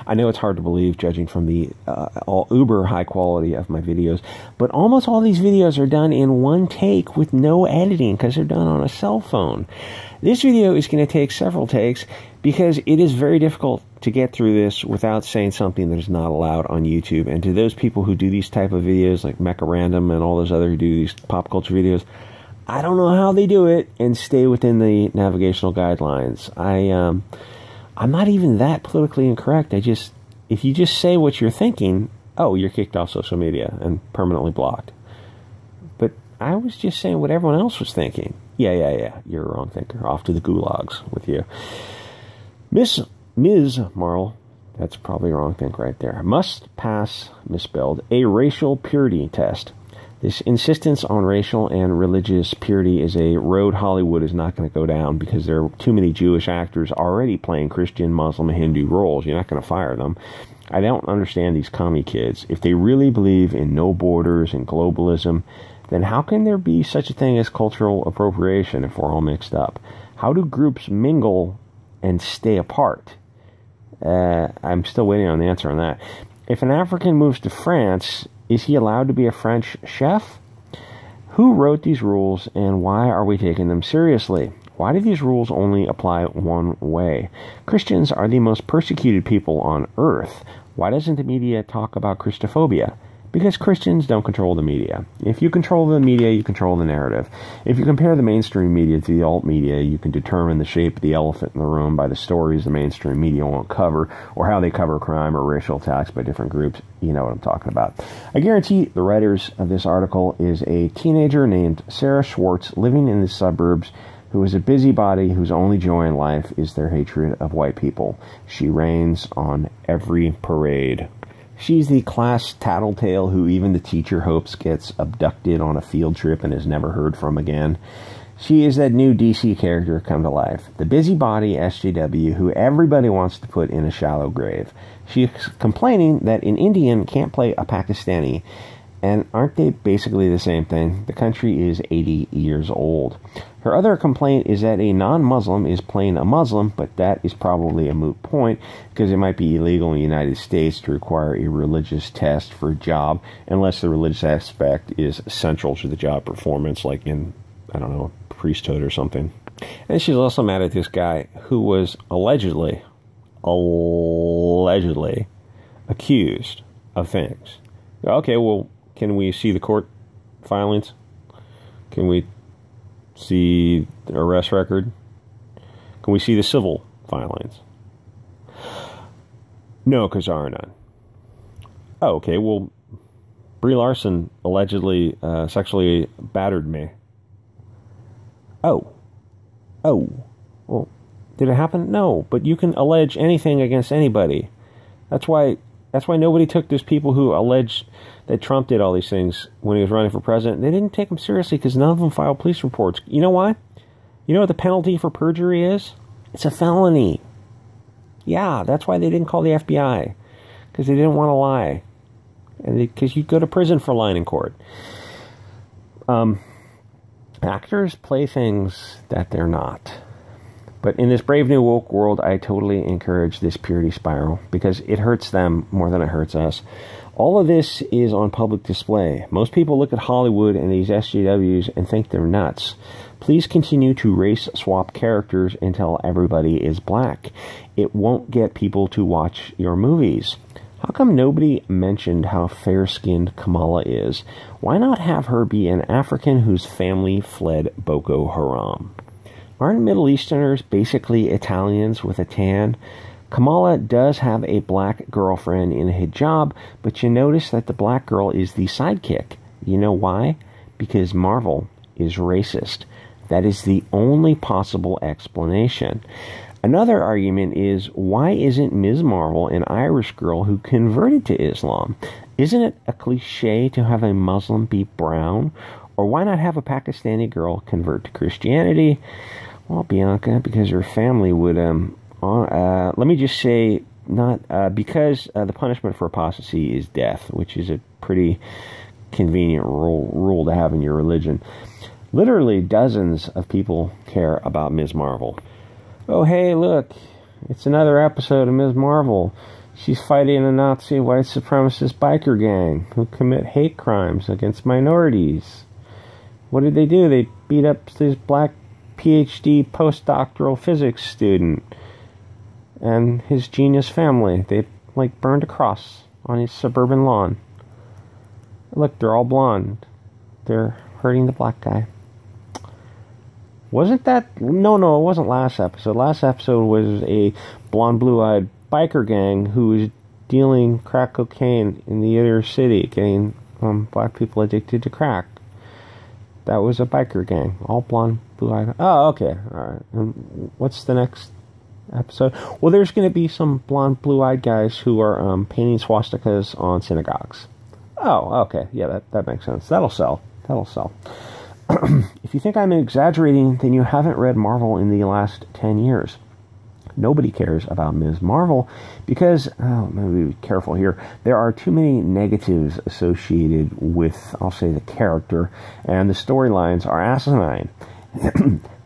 I know it's hard to believe, judging from the all uber high quality of my videos, but almost all these videos are done in one take with no editing because they're done on a cell phone. This video is going to take several takes because it is very difficult to get through this without saying something that is not allowed on YouTube. And to those people who do these type of videos, like Mecha Random and all those other who do these pop culture videos, I don't know how they do it and stay within the navigational guidelines. I'm not even that politically incorrect. If you just say what you're thinking, oh, you're kicked off social media and permanently blocked. But I was just saying what everyone else was thinking. Yeah, you're a wrong thinker. Off to the gulags with you. Ms. Marl, that's probably a wrong think right there, must pass, misspelled, a racial purity test. This insistence on racial and religious purity is a road Hollywood is not going to go down because there are too many Jewish actors already playing Christian, Muslim, and Hindu roles. You're not going to fire them. I don't understand these commie kids. If they really believe in no borders and globalism, then how can there be such a thing as cultural appropriation if we're all mixed up? How do groups mingle and stay apart? I'm still waiting on the answer on that. If an African moves to France, is he allowed to be a French chef? Who wrote these rules and why are we taking them seriously? Why do these rules only apply one way? Christians are the most persecuted people on earth. Why doesn't the media talk about Christophobia? Because Christians don't control the media. If you control the media, you control the narrative. If you compare the mainstream media to the alt media, you can determine the shape of the elephant in the room by the stories the mainstream media won't cover, or how they cover crime or racial attacks by different groups. You know what I'm talking about. I guarantee the writers of this article is a teenager named Sarah Schwartz living in the suburbs who is a busybody whose only joy in life is their hatred of white people. She rains on every parade. She's the class tattletale who even the teacher hopes gets abducted on a field trip and is never heard from again. She is that new DC character come to life. The busybody SJW who everybody wants to put in a shallow grave. She's complaining that an Indian can't play a Pakistani. And aren't they basically the same thing? The country is 80 years old. Her other complaint is that a non-Muslim is playing a Muslim, but that is probably a moot point because it might be illegal in the United States to require a religious test for a job unless the religious aspect is central to the job performance, like in, I don't know, priesthood or something. And she's also mad at this guy who was allegedly accused of things. Okay, well, can we see the court filings? Can we see the arrest record? Can we see the civil filings? No, because there are none. Oh, okay, well, Brie Larson allegedly sexually battered me. Oh, well, did it happen? No, but you can allege anything against anybody. That's why nobody took those people who alleged that Trump did all these things when he was running for president. They didn't take them seriously because none of them filed police reports. You know why? You know what the penalty for perjury is? It's a felony. Yeah, that's why they didn't call the FBI. Because they didn't want to lie. And because you go to prison for lying in court. Actors play things that they're not. But in this brave new woke world, I totally encourage this purity spiral because it hurts them more than it hurts us. All of this is on public display. Most people look at Hollywood and these SJWs and think they're nuts. Please continue to race swap characters until everybody is black. It won't get people to watch your movies. How come nobody mentioned how fair-skinned Kamala is? Why not have her be an African whose family fled Boko Haram? Aren't Middle Easterners basically Italians with a tan? Kamala does have a black girlfriend in a hijab, but you notice that the black girl is the sidekick. You know why? Because Marvel is racist. That is the only possible explanation. Another argument is, why isn't Ms. Marvel an Irish girl who converted to Islam? Isn't it a cliche to have a Muslim be brown? Or why not have a Pakistani girl convert to Christianity? Well, Bianca, because her family would, let me just say, because the punishment for apostasy is death, which is a pretty convenient rule to have in your religion. Literally dozens of people care about Ms. Marvel. Oh, hey, look, it's another episode of Ms. Marvel. She's fighting a Nazi white supremacist biker gang who commit hate crimes against minorities. What did they do? They beat up this black PhD postdoctoral physics student and his genius family. They, like, burned a cross on his suburban lawn. Look, they're all blonde. They're hurting the black guy. Wasn't that... No, it wasn't last episode. Last episode was a blonde, blue-eyed biker gang who was dealing crack cocaine in the inner city, getting black people addicted to crack. That was a biker gang. All blonde, blue-eyed... Oh, okay. All right. And what's the next episode? Well, there's going to be some blonde, blue-eyed guys who are painting swastikas on synagogues. Oh, okay. Yeah, that makes sense. That'll sell. If you think I'm exaggerating, then you haven't read Marvel in the last 10 years. Nobody cares about Ms. Marvel because, let me be careful here, there are too many negatives associated with, I'll say, the character, and the storylines are asinine.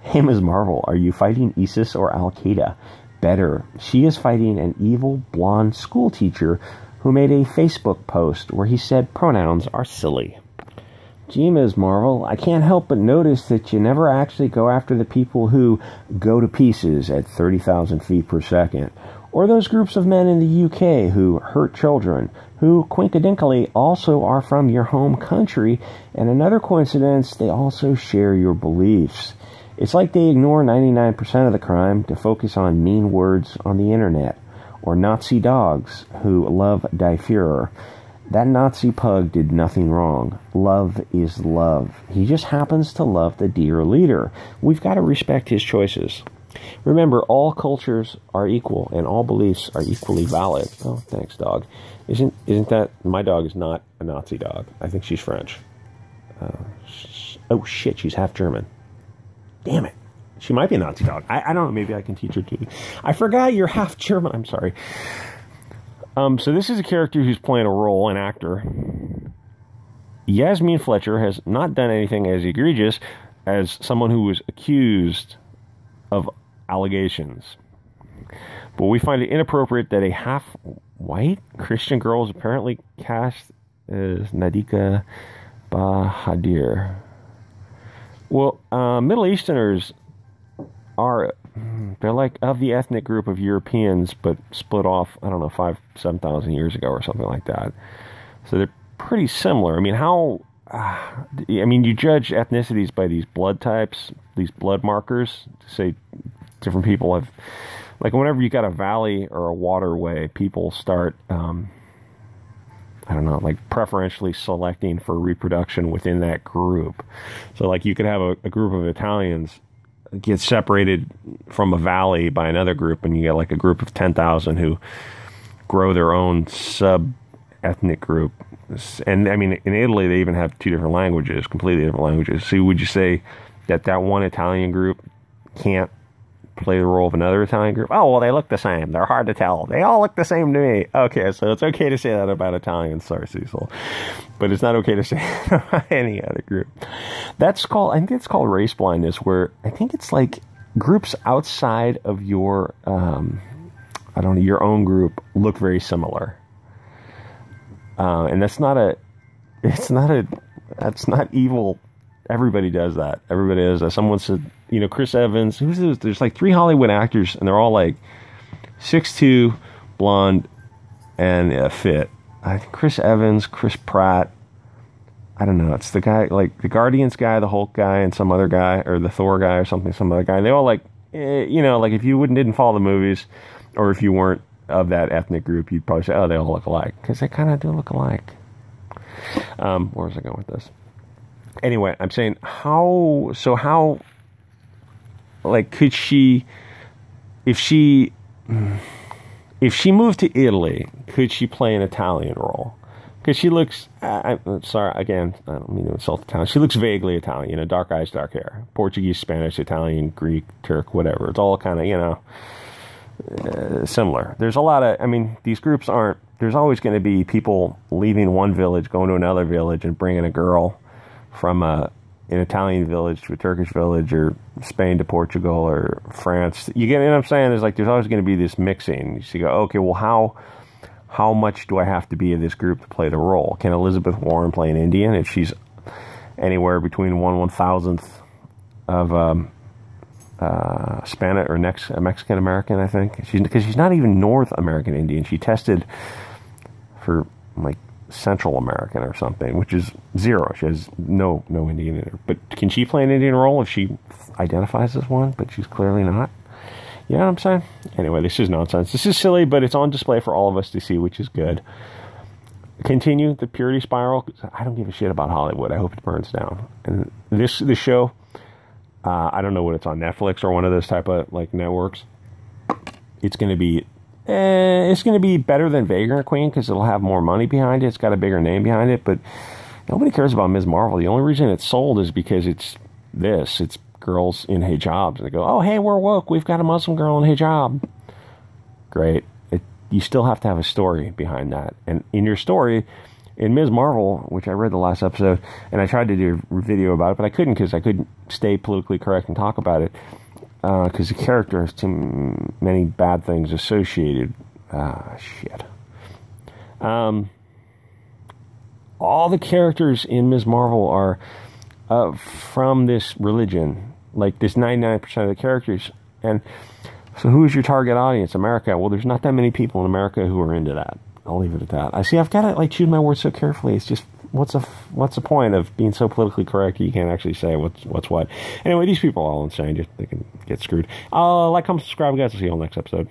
Hey, Ms. Marvel, are you fighting ISIS or Al-Qaeda? Better, she is fighting an evil blonde school teacher who made a Facebook post where he said pronouns are silly. Gee, Ms. Marvel, I can't help but notice that you never actually go after the people who go to pieces at 30,000 feet per second, or those groups of men in the UK who hurt children, who quinkadinkly also are from your home country, and another coincidence, they also share your beliefs. It's like they ignore 99% of the crime to focus on mean words on the internet, or Nazi dogs who love Die Führer. That Nazi pug did nothing wrong. Love is love. He just happens to love the dear leader. We've got to respect his choices. Remember, all cultures are equal, and all beliefs are equally valid. Oh, thanks, dog. Isn't that... My dog is not a Nazi dog. I think she's French. Oh, shit, she's half German. Damn it. She might be a Nazi dog. I don't know. Maybe I can teach her to. I forgot you're half German. I'm sorry. So this is a character who's playing a role, an actor. Yasmin Fletcher has not done anything as egregious as someone who was accused of allegations. But we find it inappropriate that a half-white Christian girl is apparently cast as Nadika Bahadir. Well, Middle Easterners are... They're like of the ethnic group of Europeans, but split off, I don't know, 5,000-7,000 years ago or something like that. So they're pretty similar. I mean, you judge ethnicities by these blood types, these blood markers, to say different people have... Like, whenever you got a valley or a waterway, people start, I don't know, like preferentially selecting for reproduction within that group. So, like, you could have a group of Italians get separated from a valley by another group, and you get like a group of 10,000 who grow their own sub-ethnic group. And I mean, in Italy, they even have two different languages, completely different languages. So would you say that one Italian group can't play the role of another Italian group? Oh, well, they look the same. They're hard to tell. They all look the same to me. Okay, so it's okay to say that about Italians, sorry, Cecil. But it's not okay to say that about any other group. That's called, I think it's called race blindness, where I think it's like groups outside of your, I don't know, your own group look very similar. And that's not evil. Everybody does that. Everybody does that. Someone said, you know, Chris Evans, who's this? There's like 3 Hollywood actors, and they're all like 6'2", blonde, and fit. I think Chris Evans, Chris Pratt, I don't know, it's the guy, like the Guardians guy, the Hulk guy, and some other guy, or the Thor guy, or something, some other guy. They all like, you know, like if you didn't follow the movies, or if you weren't of that ethnic group, you'd probably say, oh, they all look alike, because they kind of do look alike. Where was I going with this? Anyway, I'm saying, how, like, could she, if she moved to Italy, could she play an Italian role? Because she looks, I'm sorry, again, I don't mean to insult Italian. She looks vaguely Italian, you know, dark eyes, dark hair. Portuguese, Spanish, Italian, Greek, Turk, whatever. It's all kind of, you know, similar. There's a lot of, I mean, these groups aren't, there's always going to be people leaving one village, going to another village, and bringing a girl from an Italian village to a Turkish village, or Spain to Portugal, or France. You get what I'm saying? There's always going to be this mixing. So you go, okay, well, how much do I have to be of this group to play the role? Can Elizabeth Warren play an Indian if she's anywhere between 1/1000th of Spanish or Mexican American, I think? Because she's not even North American Indian. She tested for like Central American or something, which is 0. She has no Indian in her. But can she play an Indian role if she identifies as one, but she's clearly not? You know what I'm saying? Anyway, this is nonsense. This is silly, but it's on display for all of us to see, which is good. Continue the purity spiral. I don't give a shit about Hollywood. I hope it burns down. And this show, I don't know what it's on, Netflix or one of those type of like networks. It's going to be better than Vagrant Queen because it'll have more money behind it. It's got a bigger name behind it, but nobody cares about Ms. Marvel. The only reason it's sold is because it's girls in hijabs, and they go, oh, hey, we're woke, we've got a Muslim girl in hijab. Great. You still have to have a story behind that. And in your story, in Ms. Marvel, which I read the last episode, and I tried to do a video about it, but I couldn't because I couldn't stay politically correct and talk about it, because the character has too many bad things associated. Shit. All the characters in Ms. Marvel are from this religion, like this 99% of the characters. And so who's your target audience? America. Well, there's not that many people in America who are into that. I'll leave it at that. I see, I've got to like choose my words so carefully. It's just, what's the point of being so politically correct you can't actually say what's what? Anyway, these people are all insane. They can get screwed. Like, comment, subscribe, guys. I'll see you all next episode.